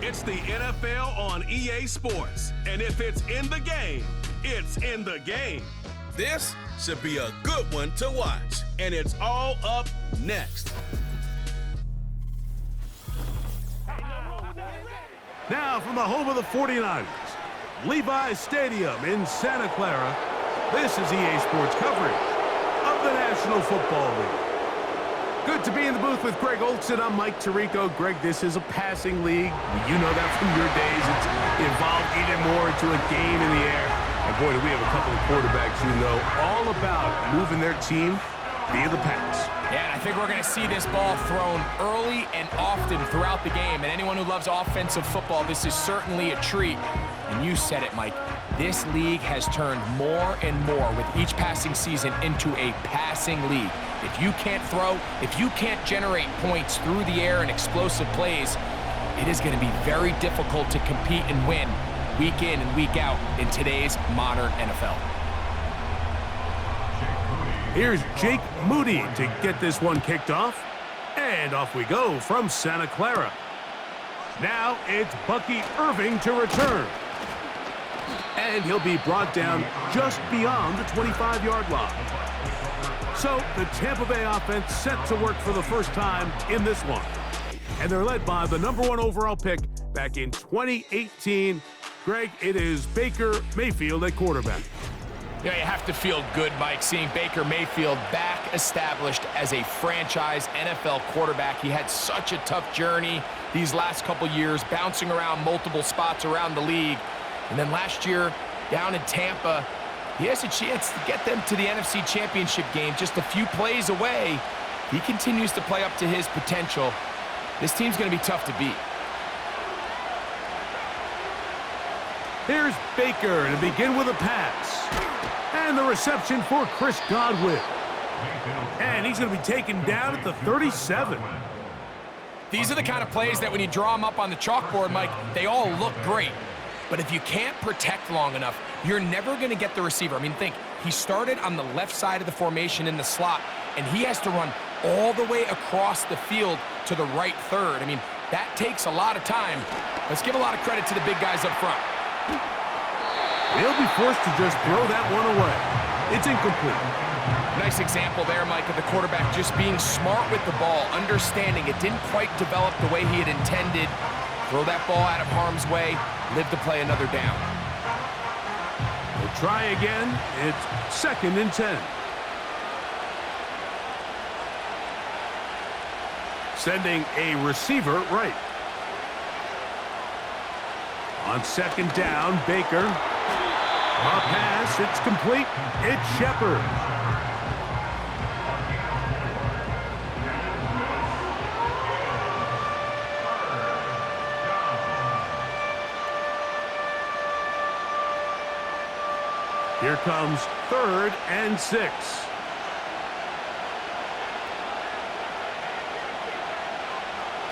It's the NFL on EA Sports. And if it's in the game, it's in the game. This should be a good one to watch. And it's all up next. Now from the home of the 49ers, Levi's Stadium in Santa Clara, this is EA Sports coverage of the National Football League. Good to be in the booth with Greg Olson. I'm Mike Tirico. Greg, this is a passing league. You know that from your days. It's evolved even more into a game in the air. And boy, do we have a couple of quarterbacks who know all about moving their team via the pass. Yeah, and I think we're going to see this ball thrown early and often throughout the game. And anyone who loves offensive football, this is certainly a treat. And you said it, Mike. This league has turned more and more with each passing season into a passing league. If you can't throw, if you can't generate points through the air and explosive plays, it is going to be very difficult to compete and win week in and week out in today's modern NFL. Here's Jake Moody to get this one kicked off. And off we go from Santa Clara. Now it's Bucky Irving to return. And he'll be brought down just beyond the 25-yard line. So the Tampa Bay offense set to work for the first time in this one. And they're led by the #1 overall pick back in 2018. Greg, it is Baker Mayfield at quarterback. You know, you have to feel good, Mike, seeing Baker Mayfield back established as a franchise NFL quarterback. He had such a tough journey these last couple years, bouncing around multiple spots around the league. And then last year, down in Tampa, he has a chance to get them to the NFC Championship game just a few plays away. He continues to play up to his potential. This team's going to be tough to beat. Here's Baker to begin with a pass. And the reception for Chris Godwin. And he's going to be taken down at the 37. These are the kind of plays that when you draw them up on the chalkboard, Mike, they all look great. But if you can't protect long enough, you're never going to get the receiver. I mean, think, he started on the left side of the formation in the slot, and he has to run all the way across the field to the right third. I mean, that takes a lot of time. Let's give a lot of credit to the big guys up front. He'll be forced to just throw that one away. It's incomplete. Nice example there, Mike, of the quarterback just being smart with the ball, understanding it didn't quite develop the way he had intended. Throw that ball out of harm's way, live to play another down. We'll try again. It's 2nd and 10. Sending a receiver right. On 2nd down, Baker. A pass, it's complete. It's Shepard. Here comes 3rd and 6.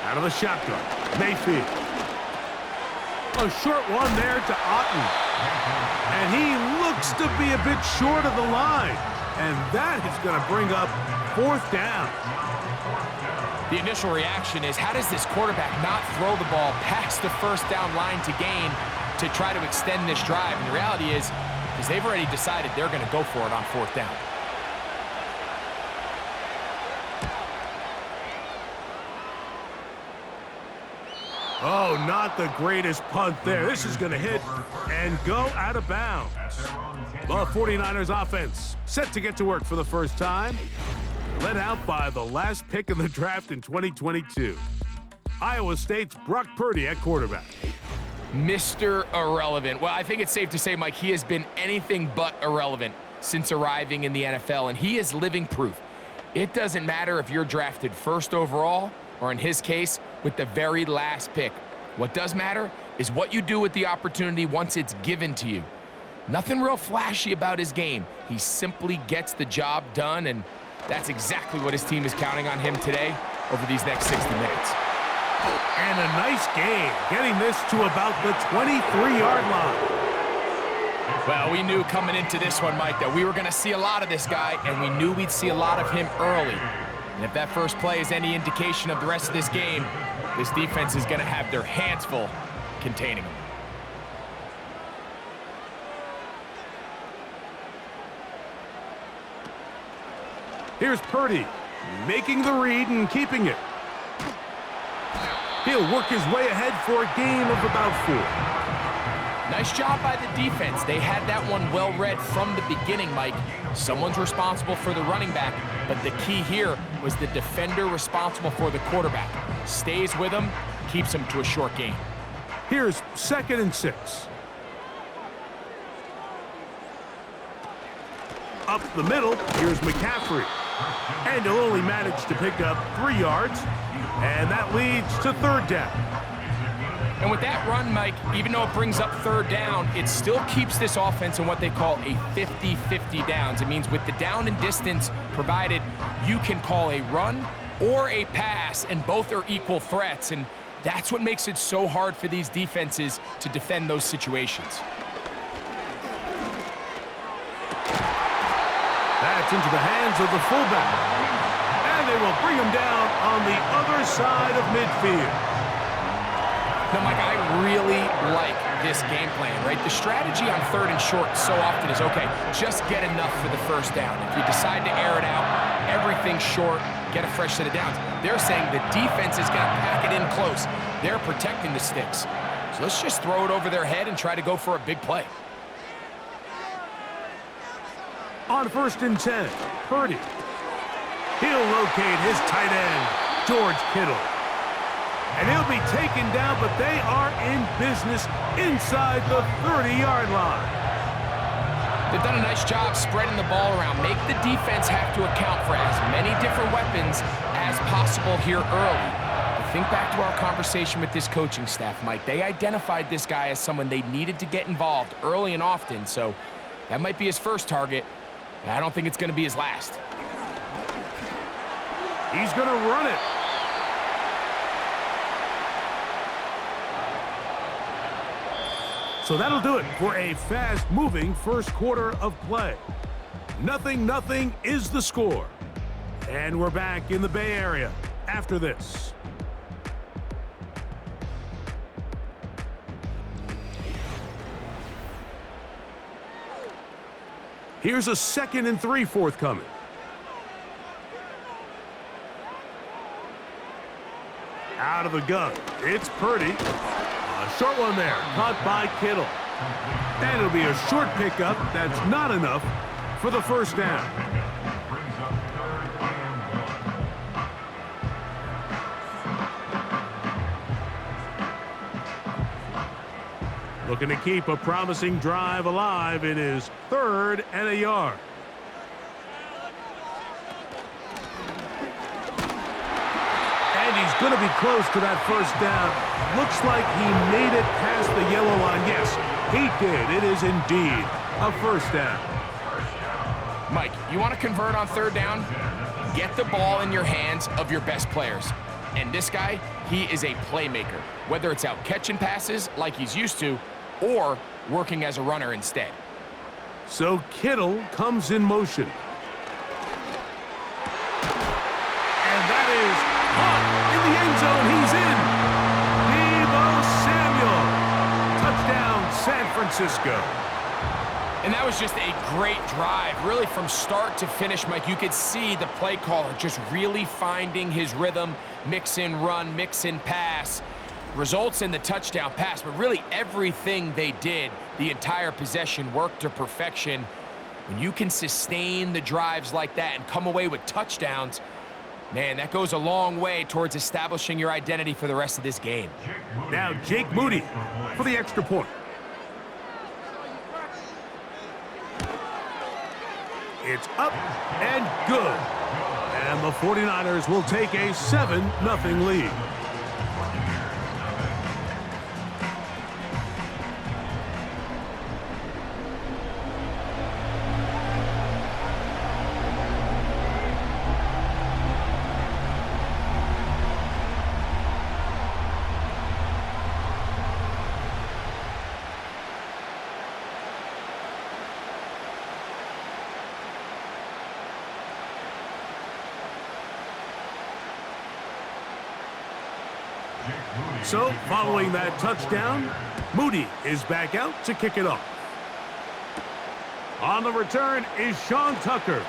Out of the shotgun, Mayfield. A short one there to Otten. And he looks to be a bit short of the line. And that is going to bring up 4th down. The initial reaction is, how does this quarterback not throw the ball past the 1st down line to gain to try to extend this drive? And the reality is they've already decided they're going to go for it on 4th down. Oh, not the greatest punt there. This is going to hit and go out of bounds. The 49ers offense set to get to work for the first time. Led out by the last pick in the draft in 2022. Iowa State's Brock Purdy at quarterback. Mr. Irrelevant. Well, I think it's safe to say, Mike, he has been anything but irrelevant since arriving in the NFL, and he is living proof. It doesn't matter if you're drafted 1st overall, or in his case, with the very last pick. What does matter is what you do with the opportunity once it's given to you. Nothing real flashy about his game. He simply gets the job done, and that's exactly what his team is counting on him today over these next 60 minutes. And a nice game, getting this to about the 23-yard line. Well, we knew coming into this one, Mike, that we were going to see a lot of this guy, and we knew we'd see a lot of him early. And if that first play is any indication of the rest of this game, This defense is going to have their hands full containing him. Here's Purdy, making the read and keeping it. He'll work his way ahead for a gain of about 4. Nice job by the defense. They had that one well read from the beginning, Mike. Someone's responsible for the running back, but the key here was the defender responsible for the quarterback. Stays with him, keeps him to a short gain. Here's 2nd and 6. Up the middle, here's McCaffrey. And he'll only manage to pick up 3 yards, and that leads to 3rd down. And with that run, Mike, even though it brings up 3rd down, it still keeps this offense in what they call a 50-50 downs. It means with the down and distance provided, you can call a run or a pass, and both are equal threats, and that's what makes it so hard for these defenses to defend those situations. That's into the hands of the fullback. And they will bring him down on the other side of midfield. Now, Mike, I really like this game plan, right? The strategy on 3rd and short so often is, okay, just get enough for the 1st down. If you decide to air it out, everything's short, get a fresh set of downs. They're saying the defense is going to pack it in close. They're protecting the sticks. So let's just throw it over their head and try to go for a big play. On 1st and 10, Purdy. He'll locate his tight end, George Kittle. And he'll be taken down, but they are in business inside the 30-yard line. They've done a nice job spreading the ball around. Make the defense have to account for as many different weapons as possible here early. But think back to our conversation with this coaching staff, Mike. They identified this guy as someone they needed to get involved early and often, so that might be his first target. I don't think it's going to be his last. He's going to run it. So that'll do it for a fast-moving first quarter of play. 0-0 is the score. And we're back in the Bay Area after this. Here's a 2nd and 3 forthcoming. Out of the gun, it's Purdy. A short one there, caught by Kittle. And it'll be a short pickup that's not enough for the 1st down. Looking to keep a promising drive alive in his 3rd and a yard. And he's going to be close to that 1st down. Looks like he made it past the yellow line. Yes, he did. It is indeed a 1st down. Mike, you want to convert on 3rd down? Get the ball in your hands of your best players. And this guy, he is a playmaker. Whether it's out catching passes like he's used to, or working as a runner instead. So Kittle comes in motion. And that is caught in the end zone. He's in. Deebo Samuel. Touchdown, San Francisco. And that was just a great drive, really from start to finish, Mike. You could see the play caller just really finding his rhythm, mix in run, mix in pass. Results in the touchdown pass, but really everything they did, the entire possession, worked to perfection. When you can sustain the drives like that and come away with touchdowns, man, that goes a long way towards establishing your identity for the rest of this game. Now Jake Moody for the extra point. It's up and good. And the 49ers will take a 7-0 lead. So, following that touchdown, Moody is back out to kick it off. On the return is Sean Tucker.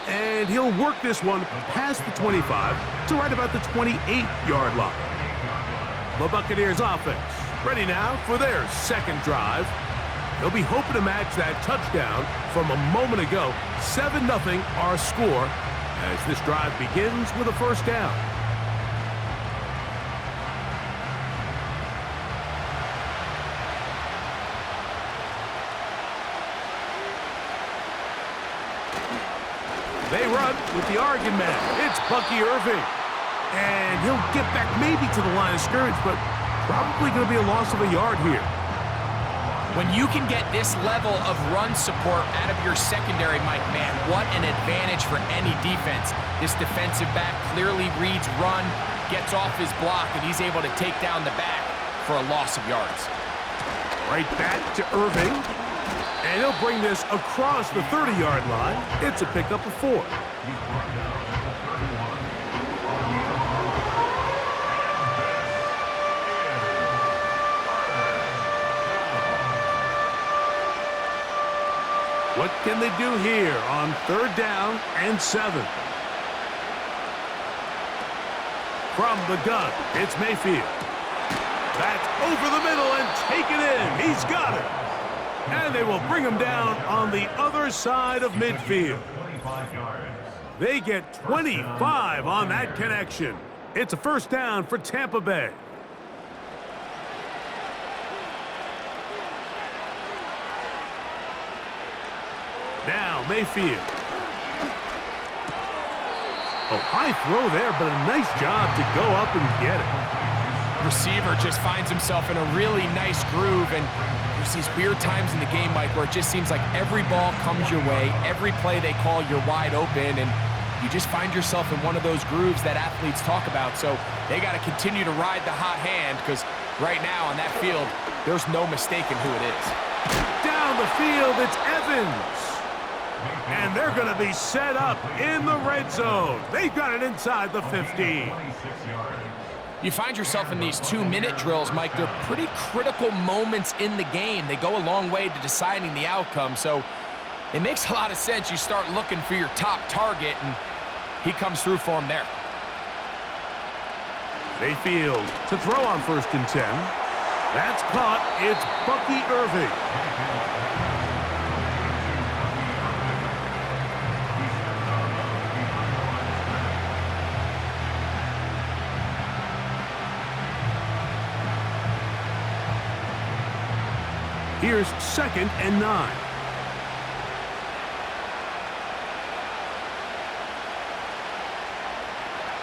And he'll work this one past the 25 to right about the 28-yard line. The Buccaneers offense ready now for their second drive. They'll be hoping to match that touchdown from a moment ago. 7-0 our score as this drive begins with a first down. They run with the Oregon man. It's Bucky Irving. And he'll get back maybe to the line of scrimmage, but probably going to be a loss of a yard here. When you can get this level of run support out of your secondary, Mike, man, what an advantage for any defense. This defensive back clearly reads run, gets off his block, and he's able to take down the back for a loss of yards. Right back to Irving. And he'll bring this across the 30-yard line. It's a pickup of 4. What can they do here on 3rd down and 7? From the gun, it's Mayfield. That's over the middle and taken in. He's got it. And they will bring him down on the other side of midfield. They get 25 on that connection. It's a first down for Tampa Bay. Now Mayfield. Oh, high throw there, but a nice job to go up and get it. Receiver just finds himself in a really nice groove, and there's these weird times in the game, Mike, where it just seems like every ball comes your way, every play they call, you're wide open, and you just find yourself in one of those grooves that athletes talk about. So they got to continue to ride the hot hand, because right now on that field, there's no mistaking who it is. Down the field, it's Evans. And they're going to be set up in the red zone. They've got it inside the 15. You find yourself in these 2-minute drills, Mike. They're pretty critical moments in the game. They go a long way to deciding the outcome. So it makes a lot of sense. You start looking for your top target, and he comes through for him there. Mayfield to throw on 1st and 10. That's caught. It's Bucky Irving. Here's 2nd and 9.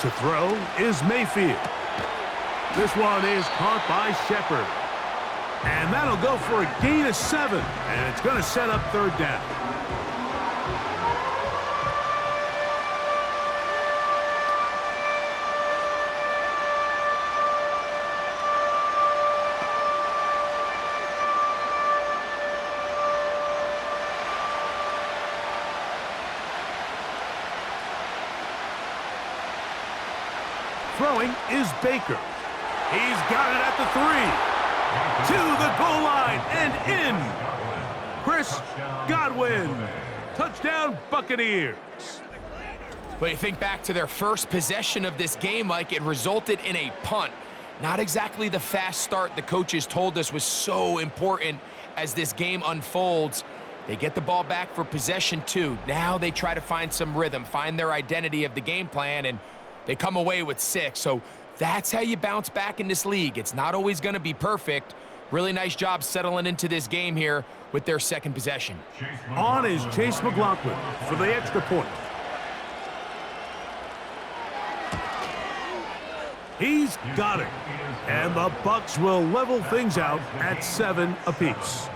To throw is Mayfield. This one is caught by Shepard. And that'll go for a gain of 7. And it's going to set up 3rd down. Throwing is Baker. He's got it at the 3. To the goal line and in. Chris Godwin. Touchdown Buccaneers. But you think back to their first possession of this game, Mike, it resulted in a punt. Not exactly the fast start the coaches told us was so important as this game unfolds. They get the ball back for possession 2. Now they try to find some rhythm, find their identity of the game plan, and they come away with 6. So that's how you bounce back in this league. It's not always going to be perfect. Really nice job settling into this game here with their second possession. On is Chase McLaughlin for the extra point. He's got it. And the Bucs will level things out at 7 apiece.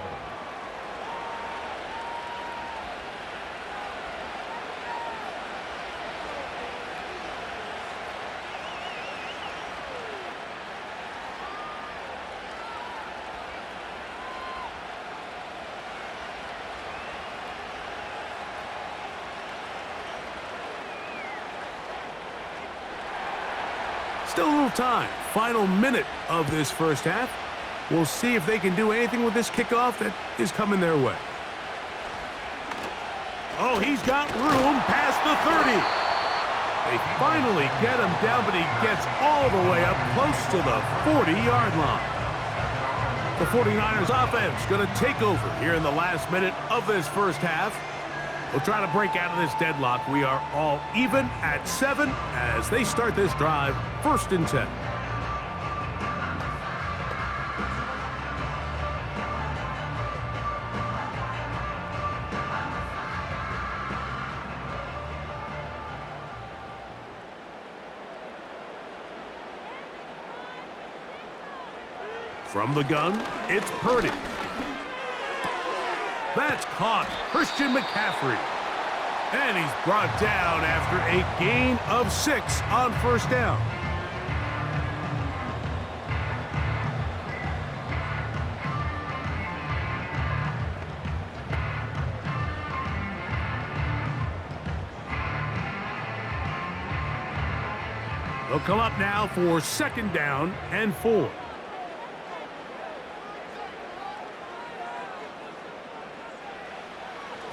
Still a little time. Final minute of this first half. We'll see if they can do anything with this kickoff that is coming their way. Oh, he's got room past the 30. They finally get him down, but he gets all the way up close to the 40-yard line. The 49ers offense going to take over here in the last minute of this first half. We'll try to break out of this deadlock. We are all even at 7 as they start this drive, 1st and 10. From the gun, it's Purdy. That's caught. Christian McCaffrey. And he's brought down after a gain of 6 on 1st down. They'll come up now for 2nd down and 4.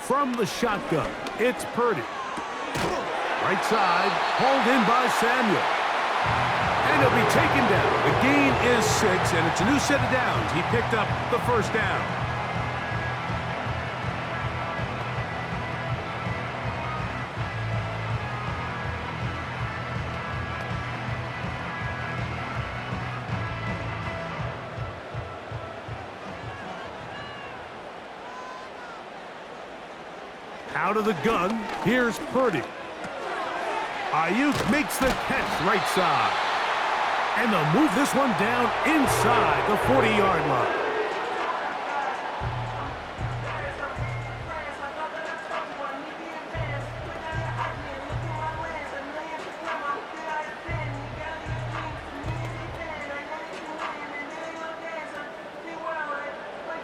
From the shotgun, it's Purdy. Right side, hauled in by Samuel. And he'll be taken down. The gain is 6, and it's a new set of downs. He picked up the 1st down. Out of the gun, here's Purdy. Ayuk makes the catch right side. And they'll move this one down inside the 40-yard line.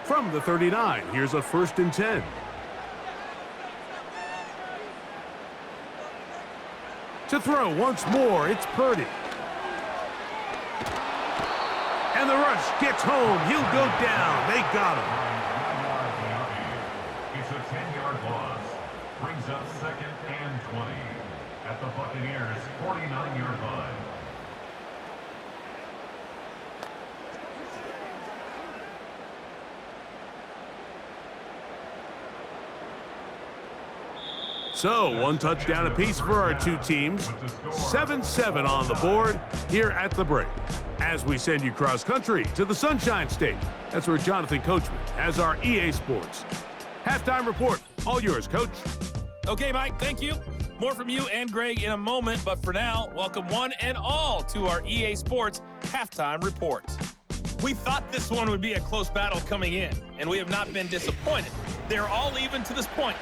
From the 39, here's a 1st and 10. To throw once more, it's Purdy. And the rush gets home. He'll go down. They got him. It's a 10-yard loss. Brings up 2nd and 20 at the Buccaneers' 49-yard line. So, 1 touchdown apiece for our 2 teams. 7-7 on the board here at the break. As we send you cross-country to the Sunshine State. That's where Jonathan Coachman has our EA Sports halftime report. All yours, Coach. Okay, Mike, thank you. More from you and Greg in a moment, but for now, welcome one and all to our EA Sports halftime report. We thought this one would be a close battle coming in, and we have not been disappointed. They're all even to this point.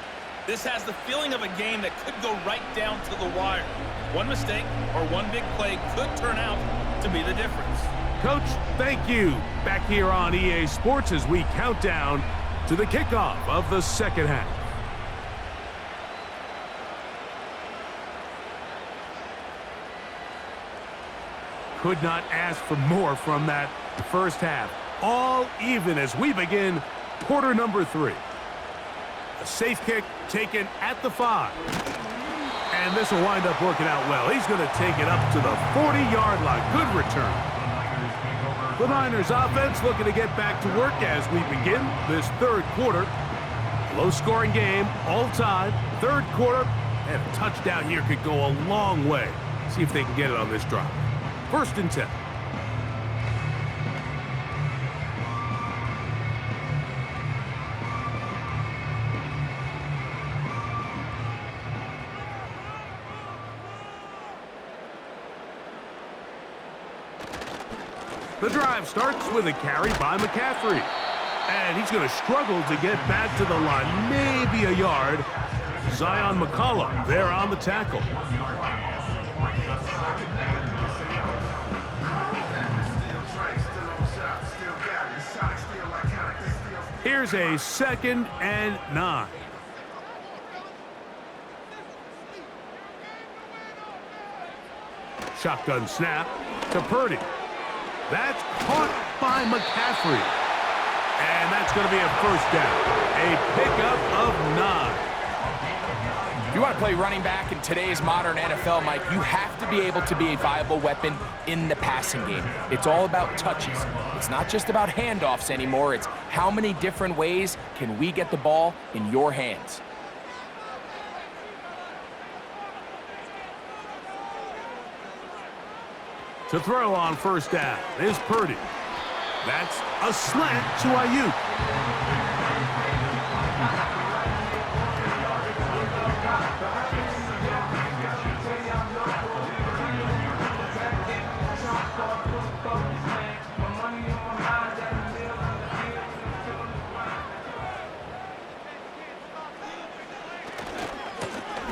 This has the feeling of a game that could go right down to the wire. One mistake or one big play could turn out to be the difference. Coach, thank you. Back here on EA Sports as we count down to the kickoff of the 2nd half. Could not ask for more from that first half. All even as we begin quarter number 3. A safe kick taken at the 5. And this will wind up working out well. He's going to take it up to the 40-yard line. Good return. The Niners offense looking to get back to work as we begin this 3rd quarter. Low-scoring game, all time. 3rd quarter, and a touchdown here could go a long way. See if they can get it on this drive. 1st and 10. The drive starts with a carry by McCaffrey. And he's going to struggle to get back to the line, maybe a yard. Zion McCollum there on the tackle. Here's a 2nd and 9. Shotgun snap to Purdy. That's caught by McCaffrey. And that's going to be a first down. A pickup of 9. If you want to play running back in today's modern NFL, Mike, you have to be able to be a viable weapon in the passing game. It's all about touches. It's not just about handoffs anymore. It's how many different ways can we get the ball in your hands. To throw on first down is Purdy. That's a slant to Ayuk.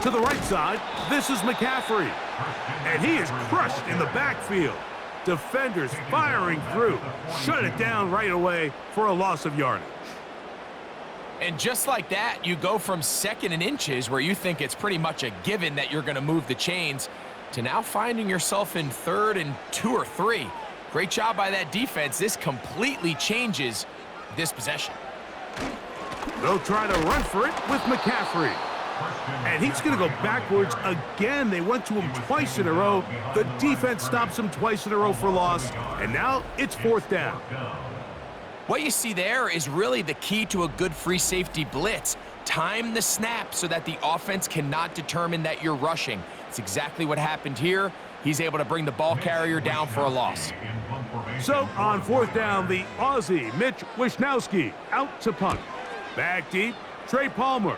To the right side, this is McCaffrey. And he is crushed in the backfield. Defenders firing through. Shut it down right away for a loss of yardage. And just like that, you go from 2nd and inches, where you think it's pretty much a given that you're going to move the chains, to now finding yourself in 3rd and 2 or 3. Great job by that defense. This completely changes this possession. They'll try to run for it with McCaffrey. And he's going to go backwards again. They went to him twice in a row. The defense stops him twice in a row for loss. And now it's 4th down. What you see there is really the key to a good free safety blitz. Time the snap so that the offense cannot determine that you're rushing. It's exactly what happened here. He's able to bring the ball carrier down for a loss. So on 4th down, the Aussie Mitch Wishnowsky out to punt. Back deep, Trey Palmer.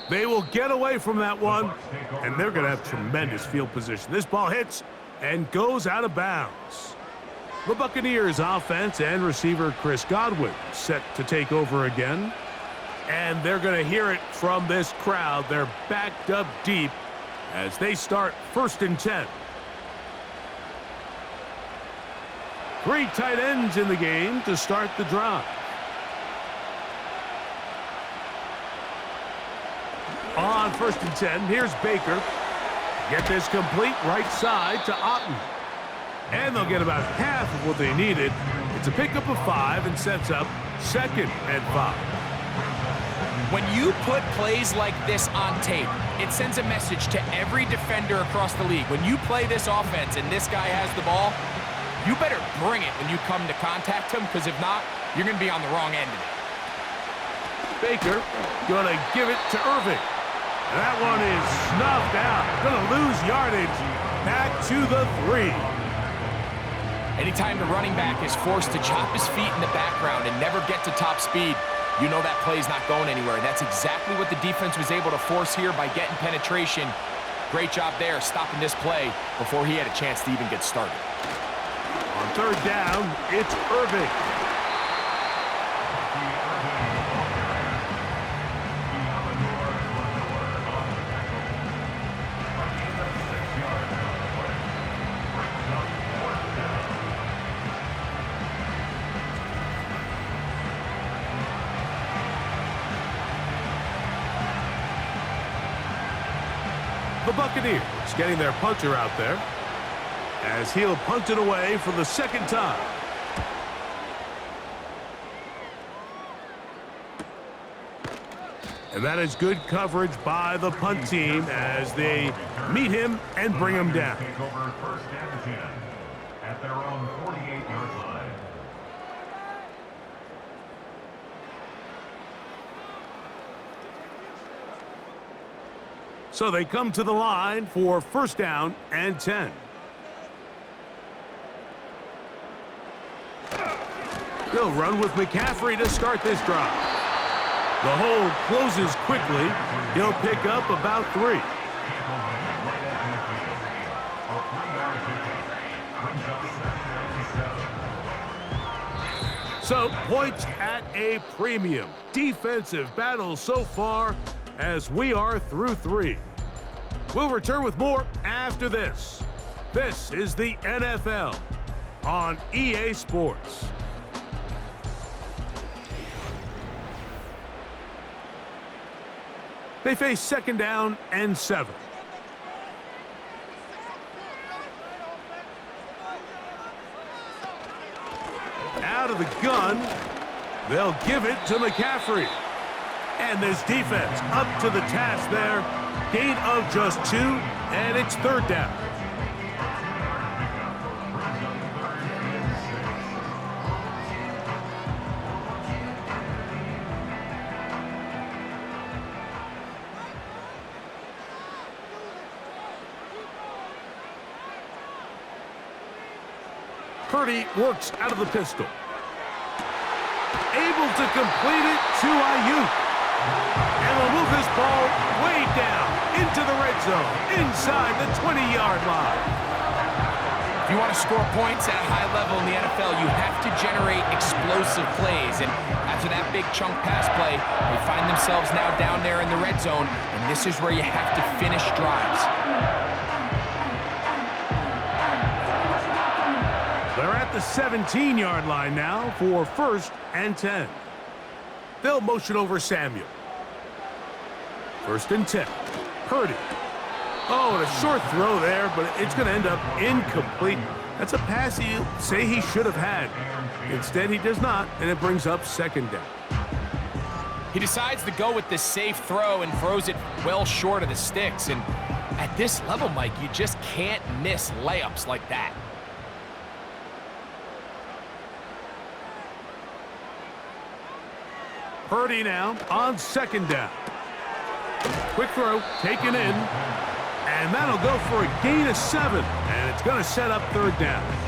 They will get away from that one, and they're going to have tremendous field position. This ball hits and goes out of bounds. The Buccaneers offense and receiver Chris Godwin set to take over again. And they're going to hear it from this crowd. They're backed up deep as they start 1st and 10. 3 tight ends in the game to start the drive. On 1st and 10, here's Baker. Get this complete right side to Otten. And they'll get about half of what they needed. It's a pickup of 5 and sets up 2nd and 5. When you put plays like this on tape, it sends a message to every defender across the league. When you play this offense and this guy has the ball, you better bring it when you come to contact him, because if not, you're going to be on the wrong end of it. Baker going to give it to Irving. And that one is snuffed out. Going to lose yardage. Back to the 3. Anytime the running back is forced to chop his feet in the background and never get to top speed, you know that play's not going anywhere. That's exactly what the defense was able to force here by getting penetration. Great job there, stopping this play before he had a chance to even get started. On 3rd down, it's Irving. The Buccaneers getting their punter out there as he'll punt it away for the 2nd time. And that is good coverage by the punt team as they meet him and bring him down. Take over 1st and 10 at their own 48-yard line. So they come to the line for 1st down and 10. They'll run with McCaffrey to start this drive. The hole closes quickly. He'll pick up about 3. So points at a premium. Defensive battle so far as we are through 3. We'll return with more after this. This is the NFL on EA Sports. They face 2nd down and 7. Out of the gun. They'll give it to McCaffrey. And this defense up to the task there. Gain of just 2, and it's third down. Purdy works out of the pistol. Able to complete it to Ayuk. And they'll move this ball way down into the red zone, inside the 20-yard line. If you want to score points at a high level in the NFL, you have to generate explosive plays. And after that big chunk pass play, they find themselves now down there in the red zone, and this is where you have to finish drives. They're at the 17-yard line now for 1st and 10. They'll motion over Samuel. 1st and 10. Purdy. Oh, and a short throw there, but it's going to end up incomplete. That's a pass you say he should have had. Instead, he does not, and it brings up 2nd down. He decides to go with the safe throw and throws it well short of the sticks. And at this level, Mike, you just can't miss layups like that. Purdy now on 2nd down. Quick throw, taken in, and that'll go for a gain of 7, and it's going to set up 3rd down.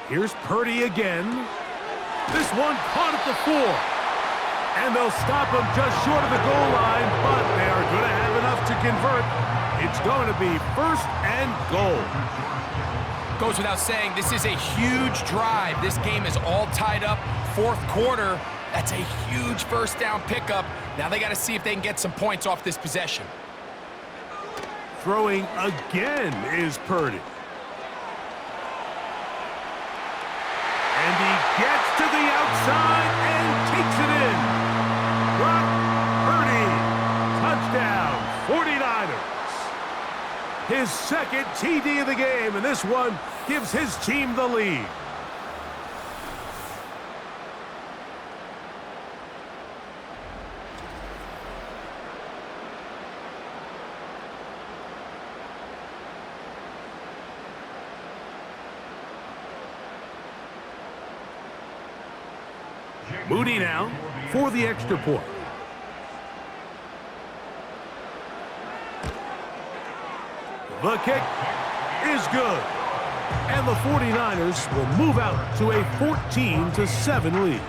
Here's Purdy again. This one caught at the 4. And they'll stop him just short of the goal line, but they are going to have enough to convert. It's going to be 1st and goal. Goes without saying, this is a huge drive. This game is all tied up. 4th quarter, that's a huge 1st down pickup. Now they got to see if they can get some points off this possession. Throwing again is Purdy. And he gets to the outside and takes it in. Brock Purdy, touchdown, 49ers. His 2nd TD of the game, and this one gives his team the lead. Moody now for the extra point. The kick is good. And the 49ers will move out to a 14-7 lead.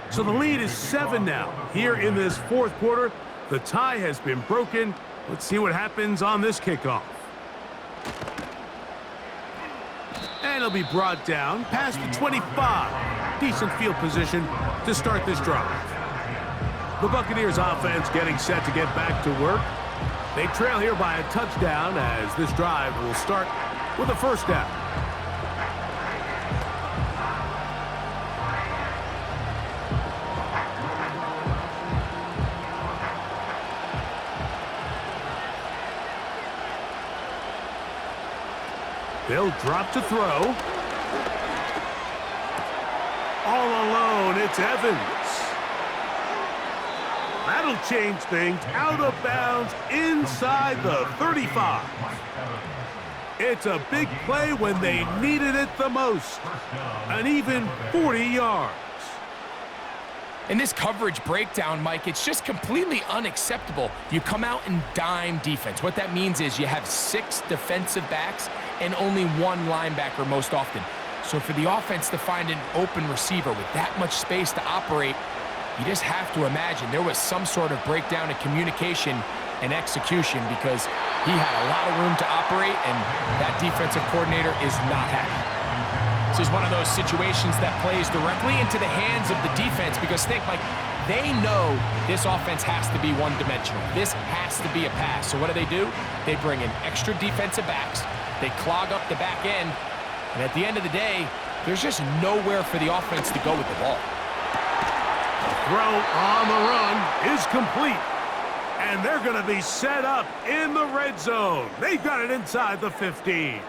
So the lead is 7 now. Here in this 4th quarter, the tie has been broken. Let's see what happens on this kickoff. And it'll be brought down past the 25. Decent field position to start this drive. The Buccaneers offense getting set to get back to work. They trail here by a touchdown as this drive will start with a 1st down. They'll drop to throw. All alone, it's Evans. That'll change things. Out of bounds inside the 35. It's a big play when they needed it the most. An even 40 yards. In this coverage breakdown, Mike, it's just completely unacceptable. You come out in dime defense. What that means is you have 6 defensive backs and only 1 linebacker most often. So for the offense to find an open receiver with that much space to operate, you just have to imagine there was some sort of breakdown in communication and execution, because he had a lot of room to operate, and that defensive coordinator is not happy. This is one of those situations that plays directly into the hands of the defense, because think, Mike, they know this offense has to be one-dimensional. This has to be a pass. So what do? They bring in extra defensive backs. They clog up the back end. And at the end of the day, there's just nowhere for the offense to go with the ball. Throw on the run is complete. And they're going to be set up in the red zone. They've got it inside the 15.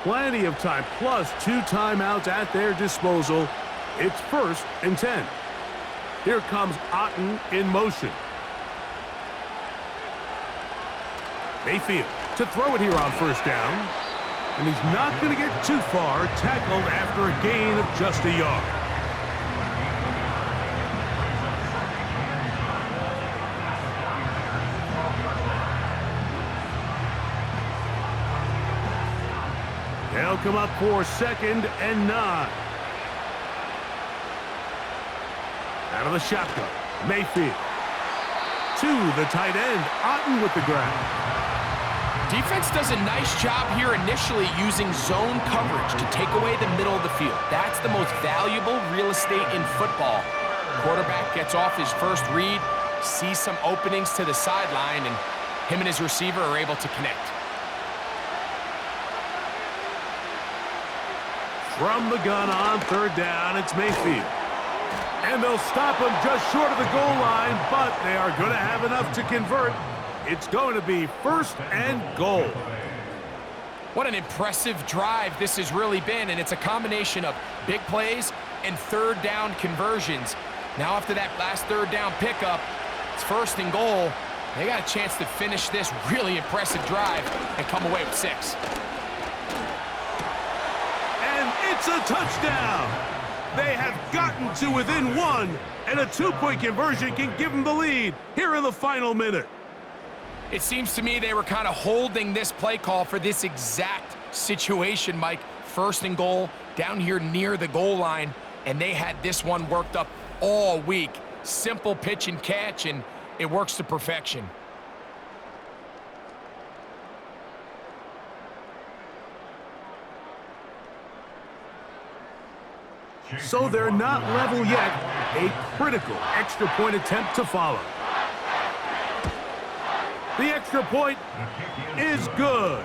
Plenty of time, plus 2 timeouts at their disposal. It's 1st and 10. Here comes Otten in motion. Mayfield to throw it here on 1st down. And he's not going to get too far, tackled after a gain of just a yard. They'll come up for 2nd and 9. Out of the shotgun, Mayfield. To the tight end, Otten with the grab. Defense does a nice job here initially using zone coverage to take away the middle of the field. That's the most valuable real estate in football. Quarterback gets off his first read, sees some openings to the sideline, and him and his receiver are able to connect. From the gun on 3rd down, it's Mayfield. And they'll stop him just short of the goal line, but they are going to have enough to convert. It's going to be 1st and goal. What an impressive drive this has really been, and it's a combination of big plays and 3rd down conversions. Now after that last 3rd down pickup, it's 1st and goal. They got a chance to finish this really impressive drive and come away with 6. And it's a touchdown. They have gotten to within 1, and a 2-point conversion can give them the lead here in the final minute. It seems to me they were kind of holding this play call for this exact situation, Mike. 1st and goal down here near the goal line, and they had this one worked up all week. Simple pitch and catch, and it works to perfection. So they're not level yet. A critical extra point attempt to follow. The extra point is good.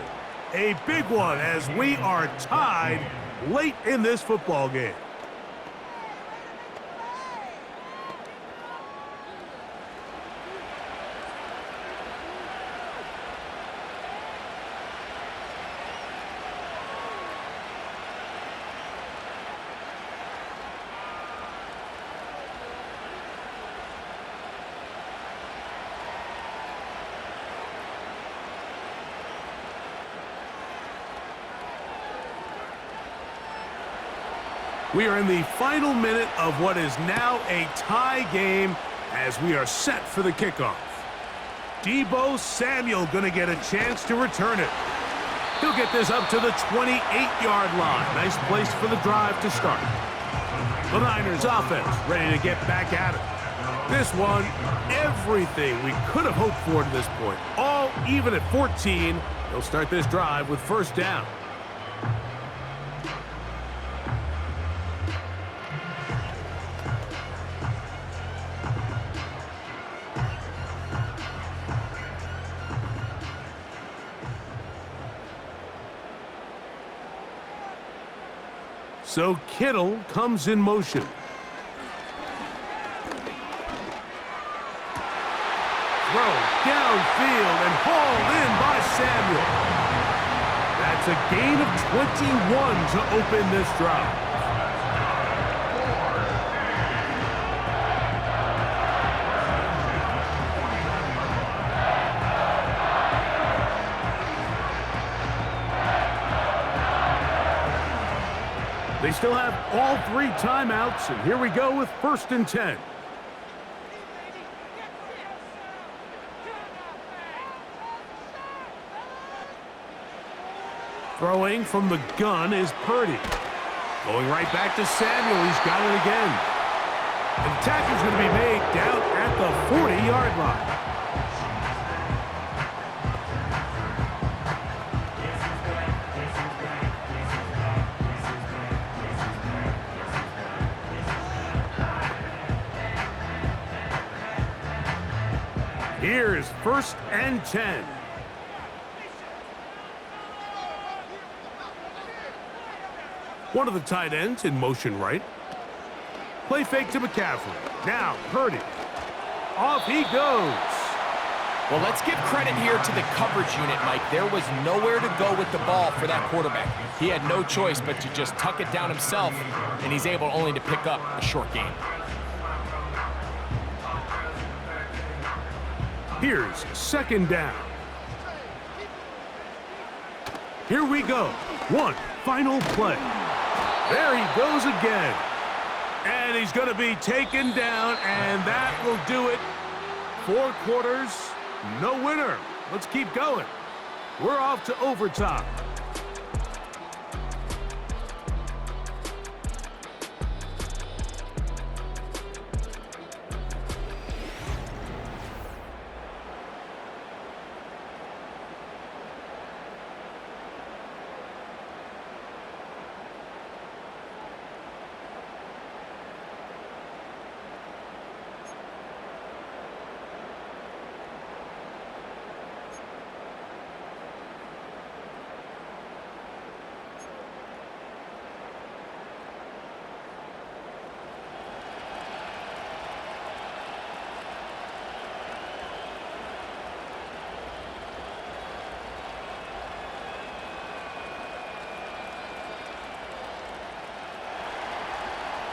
A big one as we are tied late in this football game. We are in the final minute of what is now a tie game as we are set for the kickoff. Deebo Samuel going to get a chance to return it. He'll get this up to the 28-yard line. Nice place for the drive to start. The Niners offense ready to get back at it. This one, everything we could have hoped for to this point. All even at 14. They'll start this drive with 1st down. So Kittle comes in motion. Throw downfield and hauled in by Samuel. That's a gain of 21 to open this drive. The They still have all 3 timeouts, and here we go with 1st and 10. Throwing from the gun is Purdy. Going right back to Samuel. He's got it again. And the tackle's going to be made down at the 40-yard line. Here's 1st and 10. One of the tight ends in motion right. Play fake to McCaffrey. Now Purdy. Off he goes. Well, let's give credit here to the coverage unit, Mike. There was nowhere to go with the ball for that quarterback. He had no choice but to just tuck it down himself, and he's able only to pick up a short gain. Here's 2nd down. Here we go. One final play. There he goes again. And he's going to be taken down, and that will do it. 4 quarters, no winner. Let's keep going. We're off to overtime.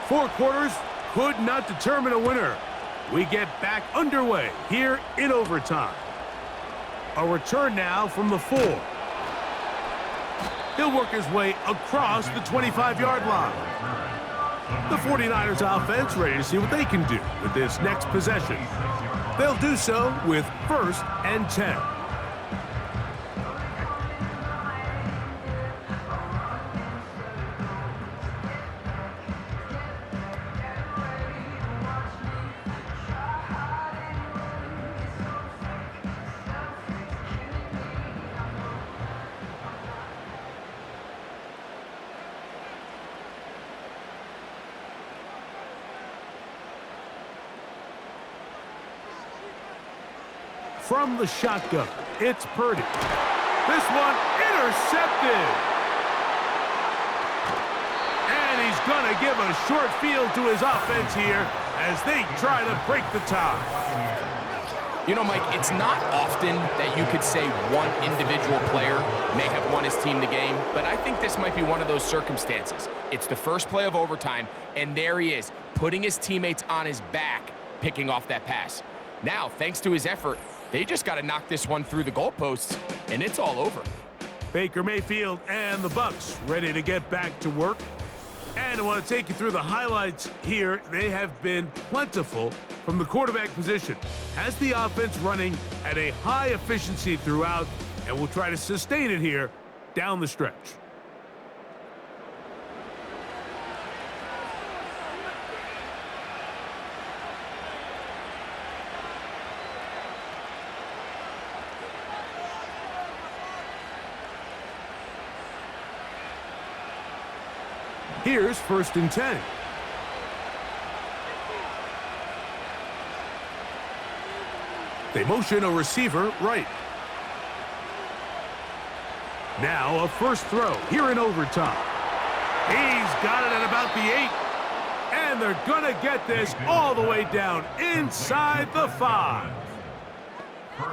Four quarters could not determine a winner. We get back underway here in overtime. A return now from the 4. He'll work his way across the 25-yard line. The 49ers offense ready to see what they can do with this next possession. They'll do so with 1st and 10. From the shotgun, it's Purdy. This one intercepted. And he's going to give a short field to his offense here as they try to break the tie. You know, Mike, it's not often that you could say one individual player may have won his team the game, but I think this might be one of those circumstances. It's the first play of overtime, and there he is, putting his teammates on his back, picking off that pass. Now, thanks to his effort, they just got to knock this one through the goalposts, and it's all over. Baker Mayfield and the Bucs ready to get back to work. And I want to take you through the highlights here. They have been plentiful from the quarterback position. Has the offense running at a high efficiency throughout, and we'll try to sustain it here down the stretch. Here's 1st and 10. They motion a receiver right. Now a first throw here in overtime. He's got it at about the 8. And they're going to get this all the way down inside the 5.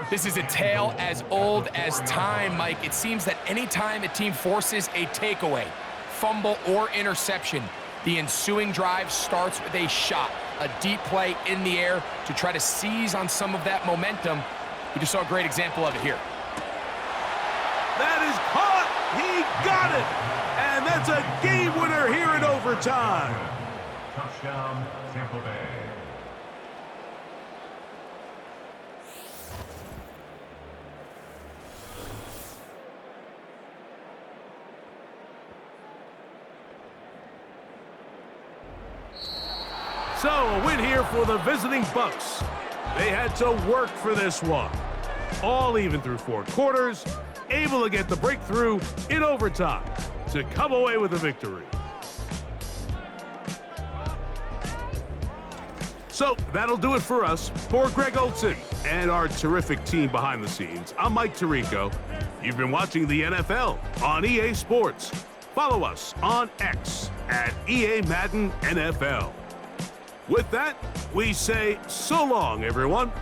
This is a tale as old as time, Mike. It seems that anytime a team forces a takeaway, fumble, or interception, the ensuing drive starts with a shot, a deep play in the air to try to seize on some of that momentum. We just saw a great example of it here. That is caught. He got it. And And that's a game winner here in overtime. Touchdown, Tampa Bay. So, a win here for the visiting Bucks. They had to work for this one. All even through 4 quarters, able to get the breakthrough in overtime to come away with a victory. So, that'll do it for us. For Greg Olson and our terrific team behind the scenes, I'm Mike Tirico. You've been watching the NFL on EA Sports. Follow us on X at EA Madden NFL. With that, we say so long, everyone.